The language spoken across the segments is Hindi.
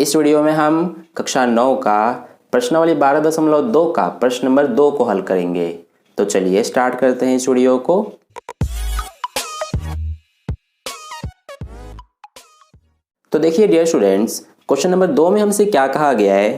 इस वीडियो में हम कक्षा 9 का प्रश्नावली 12.2 का प्रश्न नंबर 2 को हल करेंगे। तो चलिए स्टार्ट करते हैं इस वीडियो को। तो देखिए डियर स्टूडेंट्स, क्वेश्चन नंबर 2 में हमसे क्या कहा गया है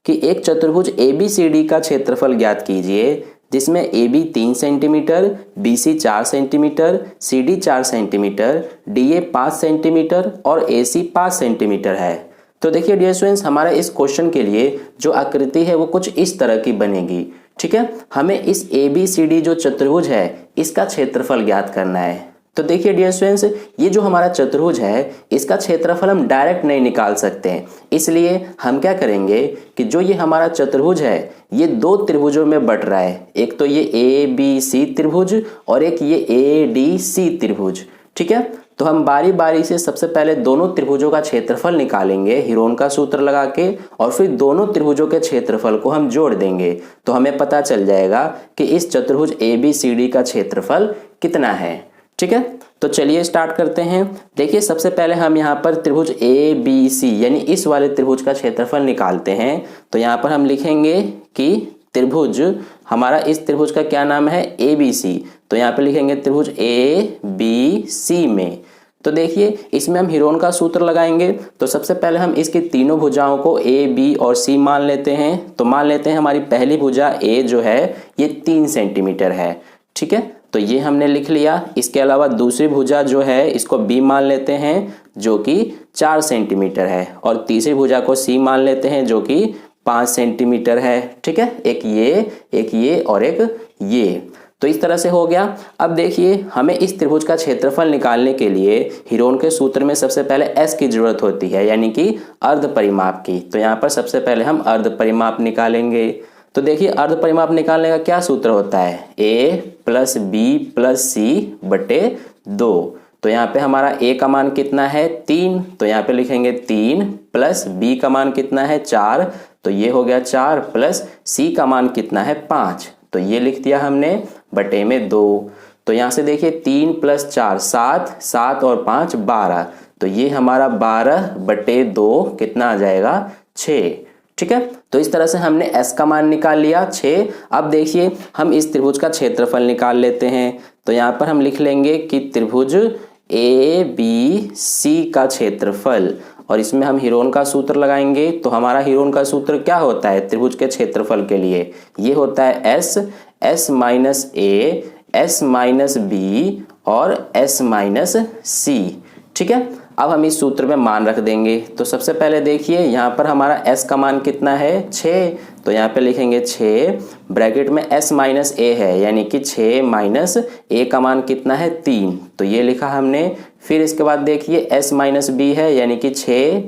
कि एक चतुर्भुज ABCD का क्षेत्रफल ज्ञात कीजिए जिसमें AB 3 centimetre, BC 4 centimetre, CD 4 centimetre, DA 5 centimetre और AC 5 सेंटीमीटर है। तो देखिए डियर स्टूडेंट्स, हमारा इस क्वेश्चन के लिए जो आकृति है वो कुछ इस तरह की बनेगी। ठीक है, हमें इस ABCD जो चतुर्भुज है इसका क्षेत्रफल ज्ञात करना है। तो देखिए डियर स्टूडेंट्स, ये जो हमारा चतुर्भुज है इसका क्षेत्रफल हम डायरेक्ट नहीं निकाल सकते हैं, इसलिए हम क्या करेंगे कि जो ये हमारा चतुर्भुज है ये दो त्रिभुजों में बट रहा है। एक तो ये ABC त्रिभुज और एक ये ADC त्रिभुज। ठीक है, तो हम बारी बारी से सबसे पहले दोनों त्रिभुजों का क्षेत्रफल निकालेंगे हीरोन का सूत्र लगा के, और फिर दोनों त्रिभुजों के क्षेत्रफल को हम जोड़ देंगे तो हमें पता चल जाएगा कि इस चतुर्भुज ABCD का क्षेत्रफल कितना है। ठीक है, तो चलिए स्टार्ट करते हैं। देखिए सबसे पहले हम यहाँ पर त्रिभुज ABC यानी इस वाले त्रिभुज का क्षेत्रफल निकालते हैं। तो यहाँ पर हम लिखेंगे कि त्रिभुज हमारा इस त्रिभुज का क्या नाम है, ABC। तो यहाँ पे लिखेंगे त्रिभुज ABC में। तो देखिए इसमें हम हीरोन का सूत्र लगाएंगे। तो सबसे पहले हम इसकी तीनों भुजाओं को A, B और C मान लेते हैं। तो मान लेते हैं हमारी पहली भुजा A जो है ये 3 सेंटीमीटर है। ठीक है, तो ये हमने लिख लिया। इसके अलावा दूसरी भुजा जो है इसको B मान लेते हैं जो कि 4 सेंटीमीटर है, और तीसरी भुजा को C मान लेते हैं जो कि 5 सेंटीमीटर है। ठीक है, एक ये और एक ये। तो इस तरह से हो गया। अब देखिए हमें इस त्रिभुज का क्षेत्रफल निकालने के लिए हीरोन के सूत्र में सबसे पहले S की जरूरत होती है, यानी कि अर्ध परिमाप की। तो यहाँ पर सबसे पहले हम अर्ध परिमाप निकालेंगे। तो देखिए अर्ध परिमाप निकालने का क्या सूत्र होता है, A + B + C बटे 2। तो यहाँ पे हमारा A का मान कितना है 3, तो यहाँ पे लिखेंगे 3 + B का मान कितना है 4, तो ये हो गया 4 + C का मान कितना है 5, तो ये लिख दिया हमने बटे में 2। तो यहाँ से देखिए 3 + 4 7, 7 और 5 12, तो ये हमारा 12 बटे 2 कितना आ जाएगा 6। ठीक है, तो इस तरह से हमने S का मान निकाल लिया 6। अब देखिए हम इस त्रिभुज का क्षेत्रफल निकाल लेते हैं। तो यहाँ पर हम लिख लेंगे कि त्रिभुज ABC का क्षेत्रफल, और इसमें हम हीरोन का सूत्र लगाएंगे। तो हमारा हीरोन का सूत्र क्या होता है त्रिभुज के क्षेत्रफल के लिए, ये होता है S - A, S - B और S - C। ठीक है, अब हम इस सूत्र में मान रख देंगे। तो सबसे पहले देखिए यहाँ पर हमारा S का मान कितना है 6, तो यहाँ पे लिखेंगे 6 ब्रैकेट में S - A है, यानी कि 6 - A का मान कितना है 3, तो ये लिखा हमने। फिर इसके बाद देखिए S - B है, यानी कि 6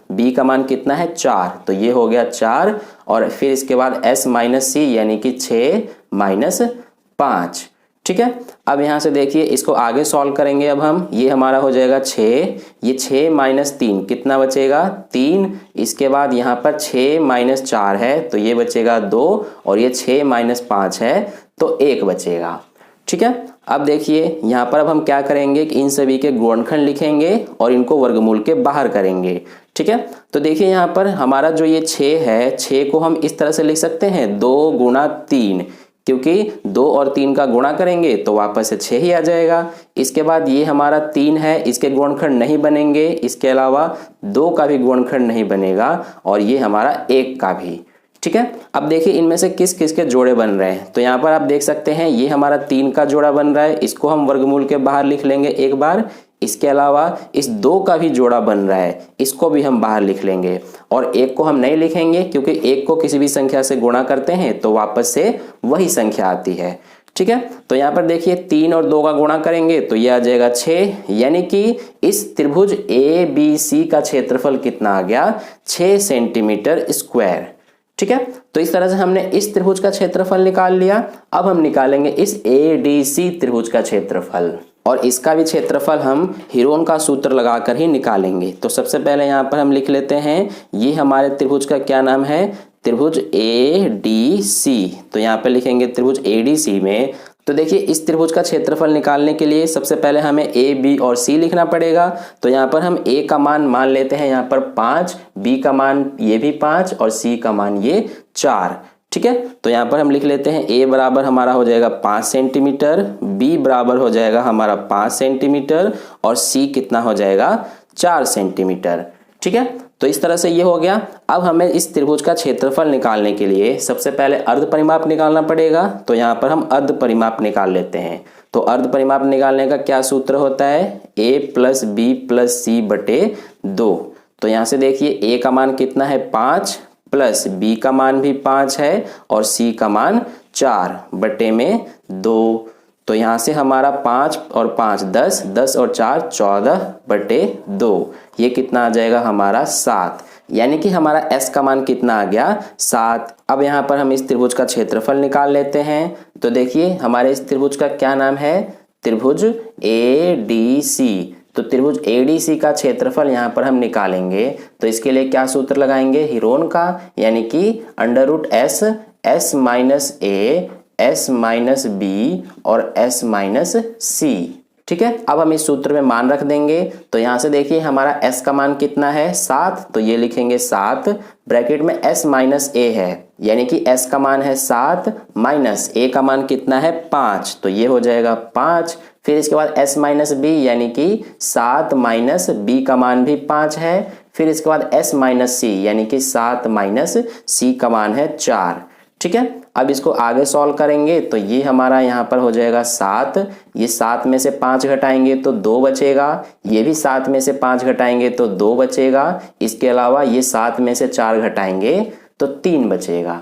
- B का मान कितना है 4, तो ये हो गया 4, और फिर इसके बाद S - C यानी कि 6 - 5। ठीक है, अब यहाँ से देखिए इसको आगे सॉल्व करेंगे। अब हम ये हमारा हो जाएगा 6, ये 6 - 3 कितना बचेगा 3, इसके बाद यहाँ पर 6 - 4 है तो ये बचेगा 2, और ये 6 - 5 है तो 1 बचेगा। ठीक है, अब देखिए यहाँ पर अब हम क्या करेंगे कि इन सभी के गुणनखंड लिखेंगे और इनको वर्गमूल के बाहर करेंगे। ठीक है, तो देखिए यहाँ पर हमारा जो ये 6 है, 6 को हम इस तरह से लिख सकते हैं 2 × 3, क्योंकि 2 और 3 का गुणा करेंगे तो वापस से 6 ही आ जाएगा। इसके बाद ये हमारा 3 है, इसके गुणनखंड नहीं बनेंगे, इसके अलावा 2 का भी गुणनखंड नहीं बनेगा, और ये हमारा 1 का भी। ठीक है, अब देखिए इनमें से किस किस के जोड़े बन रहे हैं। तो यहाँ पर आप देख सकते हैं ये हमारा 3 का जोड़ा बन रहा है, इसको हम वर्गमूल के बाहर लिख लेंगे एक बार। इसके अलावा इस 2 का भी जोड़ा बन रहा है, इसको भी हम बाहर लिख लेंगे, और 1 को हम नहीं लिखेंगे क्योंकि 1 को किसी भी संख्या से गुणा करते हैं तो वापस से वही संख्या आती है। ठीक है, तो यहाँ पर देखिए 3 और 2 का गुणा करेंगे तो ये आ जाएगा 6, यानी कि इस त्रिभुज ABC का क्षेत्रफल कितना आ गया 6 सेंटीमीटर स्क्वायर। ठीक है, तो इस तरह से हमने इस त्रिभुज का क्षेत्रफल निकाल लिया। अब हम निकालेंगे इस ADC त्रिभुज का क्षेत्रफल, और इसका भी क्षेत्रफल हम हीरोन का सूत्र लगाकर ही निकालेंगे। तो सबसे पहले यहाँ पर हम लिख लेते हैं ये हमारे त्रिभुज का क्या नाम है, त्रिभुज ADC। तो यहाँ पे लिखेंगे त्रिभुज ADC में तो देखिए इस त्रिभुज का क्षेत्रफल निकालने के लिए सबसे पहले हमें ए, बी और सी लिखना पड़ेगा। तो यहाँ पर हम ए का मान मान लेते हैं यहाँ पर 5, बी का मान ये भी 5 और सी का मान ये 4। ठीक है, तो यहाँ पर हम लिख लेते हैं ए बराबर हमारा हो जाएगा 5 सेंटीमीटर, बी बराबर हो जाएगा हमारा 5 सेंटीमीटर और सी कितना हो जाएगा 4 सेंटीमीटर। ठीक है, तो इस तरह से ये हो गया। अब हमें इस त्रिभुज का क्षेत्रफल निकालने के लिए सबसे पहले अर्ध परिमाप निकालना पड़ेगा। तो यहाँ पर हम अर्ध परिमाप निकाल लेते हैं। तो अर्ध परिमाप निकालने का क्या सूत्र होता है, a प्लस बी प्लस सी बटे 2। तो यहाँ से देखिए ए का मान कितना है 5 प्लस बी का मान भी 5 है और सी का मान 4 बटे में 2। तो यहाँ से हमारा 5 और 5 10, 10 और 4 14 बटे 2। ये कितना आ जाएगा हमारा 7, यानी कि हमारा s का मान कितना आ गया 7। अब यहाँ पर हम इस त्रिभुज का क्षेत्रफल निकाल लेते हैं। तो देखिए हमारे इस त्रिभुज का क्या नाम है, त्रिभुज ADC। तो त्रिभुज ADC का क्षेत्रफल यहाँ पर हम निकालेंगे। तो इसके लिए क्या सूत्र लगाएंगे, हीरोन का, यानी कि √s, s minus a, s minus B और s माइनस सी। ठीक है, अब हम इस सूत्र में मान रख देंगे। तो यहाँ से देखिए हमारा s का मान कितना है 7, तो ये लिखेंगे 7, ब्रैकेट में s माइनस a है, यानी कि s का मान है 7 माइनस a का मान कितना है 5, तो ये हो जाएगा 5। फिर इसके बाद s माइनस बी, यानी कि 7 माइनस b का मान भी 5 है। फिर इसके बाद s माइनस सी, यानी कि 7 माइनस c का मान है 4। ठीक है, अब इसको आगे सॉल्व करेंगे। तो ये हमारा यहाँ पर हो जाएगा 7, ये 7 में से 5 घटाएंगे तो 2 बचेगा, ये भी 7 में से 5 घटाएंगे तो 2 बचेगा, इसके अलावा ये 7 में से 4 घटाएंगे तो 3 बचेगा।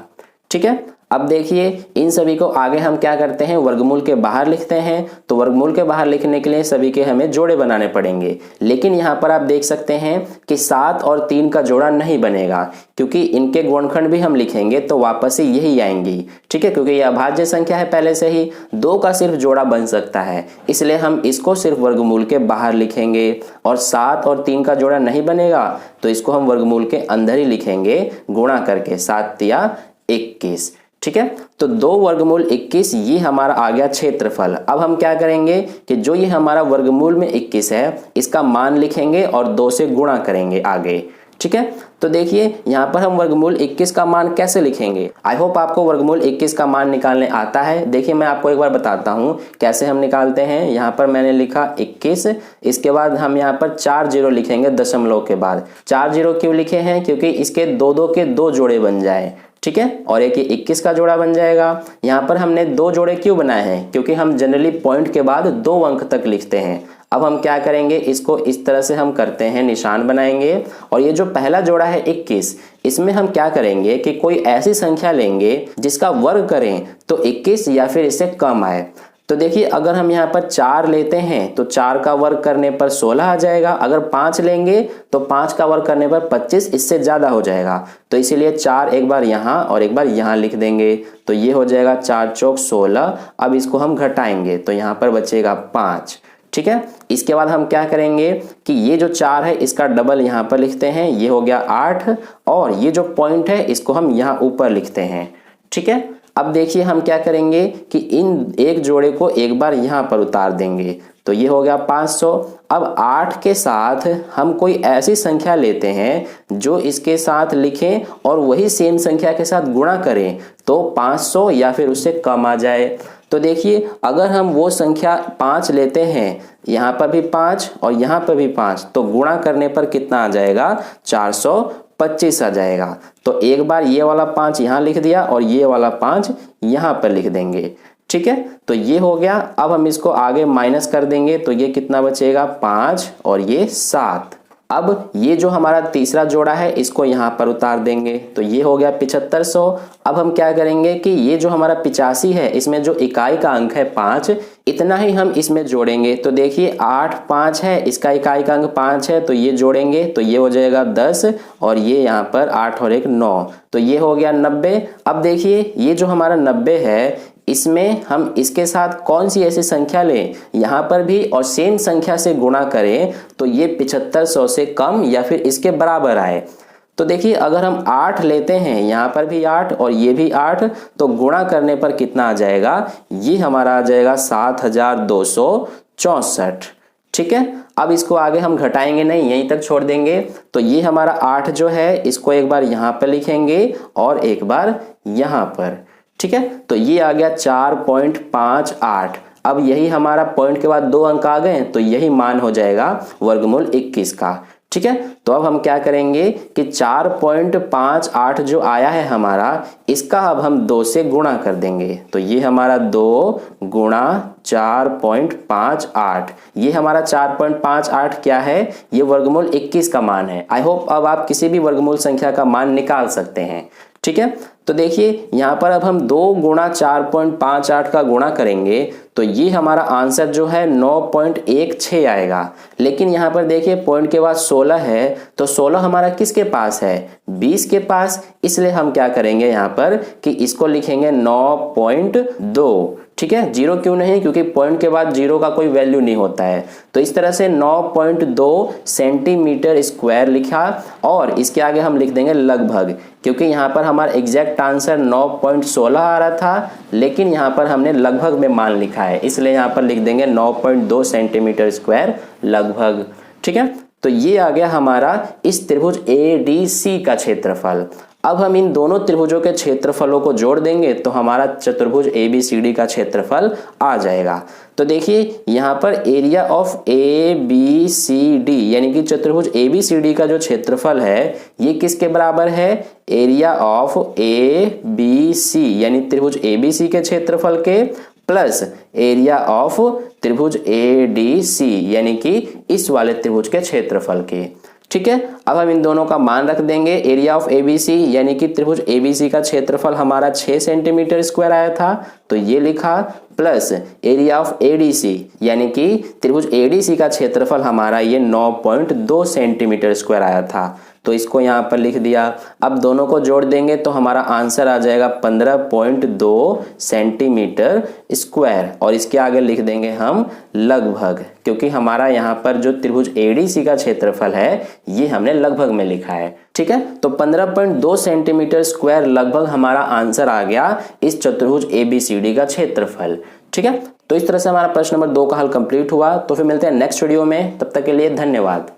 ठीक है, अब देखिए इन सभी को आगे हम क्या करते हैं, वर्गमूल के बाहर लिखते हैं। तो वर्गमूल के बाहर लिखने के लिए सभी के हमें जोड़े बनाने पड़ेंगे। लेकिन यहाँ पर आप देख सकते हैं कि 7 और 3 का जोड़ा नहीं बनेगा, क्योंकि इनके गुणनखंड भी हम लिखेंगे तो वापस से यही आएंगी। ठीक है, क्योंकि यह अभाज्य संख्या है पहले से ही, 2 का सिर्फ जोड़ा बन सकता है, इसलिए हम इसको सिर्फ वर्गमूल के बाहर लिखेंगे। और 7 और 3 का जोड़ा नहीं बनेगा तो इसको हम वर्गमूल के अंदर ही लिखेंगे, गुणा करके 7 या 21। ठीक है, तो 2 वर्गमूल 21 ये हमारा आ गया क्षेत्रफल। अब हम क्या करेंगे कि जो ये हमारा वर्गमूल में 21 है इसका मान लिखेंगे और 2 से गुणा करेंगे आगे। ठीक है, तो देखिए यहाँ पर हम वर्गमूल 21 का मान कैसे लिखेंगे। आई होप आपको वर्गमूल 21 का मान निकालने आता है। देखिए मैं आपको एक बार बताता हूँ कैसे हम निकालते हैं। यहाँ पर मैंने लिखा 21, इसके बाद हम यहाँ पर 4 जीरो लिखेंगे दशमलव के बाद। 4 जीरो क्यों लिखे हैं, क्योंकि इसके 2 के 2 जोड़े बन जाए। ठीक है, और एक ये 21 का जोड़ा बन जाएगा। यहाँ पर हमने 2 जोड़े क्यों बनाए हैं, क्योंकि हम जनरली पॉइंट के बाद 2 अंक तक लिखते हैं। अब हम क्या करेंगे, इसको इस तरह से हम करते हैं, निशान बनाएंगे। और ये जो पहला जोड़ा है 21, इसमें हम क्या करेंगे कि कोई ऐसी संख्या लेंगे जिसका वर्ग करें तो 21 या फिर इससे कम आए। तो देखिए अगर हम यहाँ पर 4 लेते हैं तो 4 का वर्ग करने पर 16 आ जाएगा। अगर 5 लेंगे तो 5 का वर्ग करने पर 25, इससे ज़्यादा हो जाएगा। तो इसीलिए 4 एक बार यहाँ और एक बार यहाँ लिख देंगे। तो ये हो जाएगा 4 चौक 16। अब इसको हम घटाएंगे तो यहाँ पर बचेगा 5। ठीक है, इसके बाद हम क्या करेंगे कि ये जो 4 है इसका डबल यहाँ पर लिखते हैं, ये हो गया 8। और ये जो पॉइंट है इसको हम यहाँ ऊपर लिखते हैं। ठीक है, अब देखिए हम क्या करेंगे कि इन एक जोड़े को एक बार यहाँ पर उतार देंगे। तो ये हो गया 500। अब 8 के साथ हम कोई ऐसी संख्या लेते हैं जो इसके साथ लिखें और वही सेम संख्या के साथ गुणा करें तो 500 या फिर उससे कम आ जाए। तो देखिए अगर हम वो संख्या 5 लेते हैं, यहाँ पर भी 5 और यहाँ पर भी 5, तो गुणा करने पर कितना आ जाएगा, 425 आ जाएगा। तो एक बार ये वाला 5 यहाँ लिख दिया और ये वाला 5 यहाँ पर लिख देंगे। ठीक है, तो ये हो गया। अब हम इसको आगे माइनस कर देंगे तो ये कितना बचेगा, 5 और ये 7। अब ये जो हमारा तीसरा जोड़ा है इसको यहाँ पर उतार देंगे तो ये हो गया 7500। अब हम क्या करेंगे कि ये जो हमारा 85 है इसमें जो इकाई का अंक है 5, इतना ही हम इसमें जोड़ेंगे। तो देखिए 8 5 है, इसका इकाई का अंक 5 है, तो ये जोड़ेंगे तो ये हो जाएगा 10 और ये यहाँ पर 8 और 1 9, तो ये हो गया 90। अब देखिए ये जो हमारा 90 है इसमें हम इसके साथ कौन सी ऐसी संख्या लें, यहाँ पर भी और सेम संख्या से गुणा करें तो ये 7500 से कम या फिर इसके बराबर आए। तो देखिए अगर हम 8 लेते हैं, यहाँ पर भी 8 और ये भी 8, तो गुणा करने पर कितना आ जाएगा, ये हमारा आ जाएगा 7264। ठीक है, अब इसको आगे हम घटाएंगे नहीं, यहीं तक छोड़ देंगे। तो ये हमारा 8 जो है इसको एक बार यहाँ पर लिखेंगे और एक बार यहाँ पर। ठीक है, तो ये आ गया 4.58। अब यही हमारा पॉइंट के बाद 2 अंक आ गए, तो यही मान हो जाएगा वर्गमूल 21 का। ठीक है, तो अब हम क्या करेंगे कि 4.58 जो आया है हमारा, इसका अब हम 2 से गुणा कर देंगे। तो ये हमारा 2 गुणा 4.58, ये हमारा 4.58 क्या है, ये वर्गमूल 21 का मान है। आई होप अब आप किसी भी वर्गमूल संख्या का मान निकाल सकते हैं। ठीक है, तो देखिए यहाँ पर अब हम 2 गुणा 4.58 का गुणा करेंगे, तो ये हमारा आंसर जो है 9.16 आएगा। लेकिन यहाँ पर देखिए पॉइंट के बाद 16 है, तो 16 हमारा किसके पास है, 20 के पास, इसलिए हम क्या करेंगे यहाँ पर कि इसको लिखेंगे 9.2। ठीक है, 0 क्यों नहीं, क्योंकि पॉइंट के बाद 0 का कोई वैल्यू नहीं होता है। तो इस तरह से 9.2 सेंटीमीटर स्क्वायर लिखा, और इसके आगे हम लिख देंगे लगभग, क्योंकि यहाँ पर हमारा एग्जैक्ट आंसर 9.16 आ रहा था, लेकिन यहाँ पर हमने लगभग में मान लिखा है, इसलिए यहाँ पर लिख देंगे 9.2 सेंटीमीटर स्क्वायर लगभग। ठीक है, तो ये आ गया हमारा इस त्रिभुज ADC का क्षेत्रफल। अब हम इन दोनों त्रिभुजों के क्षेत्रफलों को जोड़ देंगे तो हमारा चतुर्भुज ABCD का क्षेत्रफल आ जाएगा। तो देखिए यहाँ पर एरिया ऑफ ABCD यानी कि चतुर्भुज ABCD का जो क्षेत्रफल है ये किसके बराबर है, एरिया ऑफ ABC यानी त्रिभुज ABC के क्षेत्रफल के प्लस एरिया ऑफ त्रिभुज ADC यानी कि इस वाले त्रिभुज के क्षेत्रफल के। ठीक है, अब हम इन दोनों का मान रख देंगे। एरिया ऑफ ABC यानी कि त्रिभुज ABC का क्षेत्रफल हमारा 6 सेंटीमीटर स्क्वायर आया था, तो ये लिखा, प्लस एरिया ऑफ ADC यानी कि त्रिभुज ADC का क्षेत्रफल हमारा ये 9.2 सेंटीमीटर स्क्वायर आया था, तो इसको यहाँ पर लिख दिया। अब दोनों को जोड़ देंगे तो हमारा आंसर आ जाएगा 15.2 सेंटीमीटर स्क्वायर, और इसके आगे लिख देंगे हम लगभग, क्योंकि हमारा यहाँ पर जो त्रिभुज ADC का क्षेत्रफल है ये हमने लगभग में लिखा है। ठीक है, तो 15.2 सेंटीमीटर स्क्वायर लगभग हमारा आंसर आ गया इस चतुर्भुज ABCD का क्षेत्रफल। ठीक है, तो इस तरह से हमारा प्रश्न नंबर 2 का हल कंप्लीट हुआ। तो फिर मिलते हैं नेक्स्ट वीडियो में, तब तक के लिए धन्यवाद।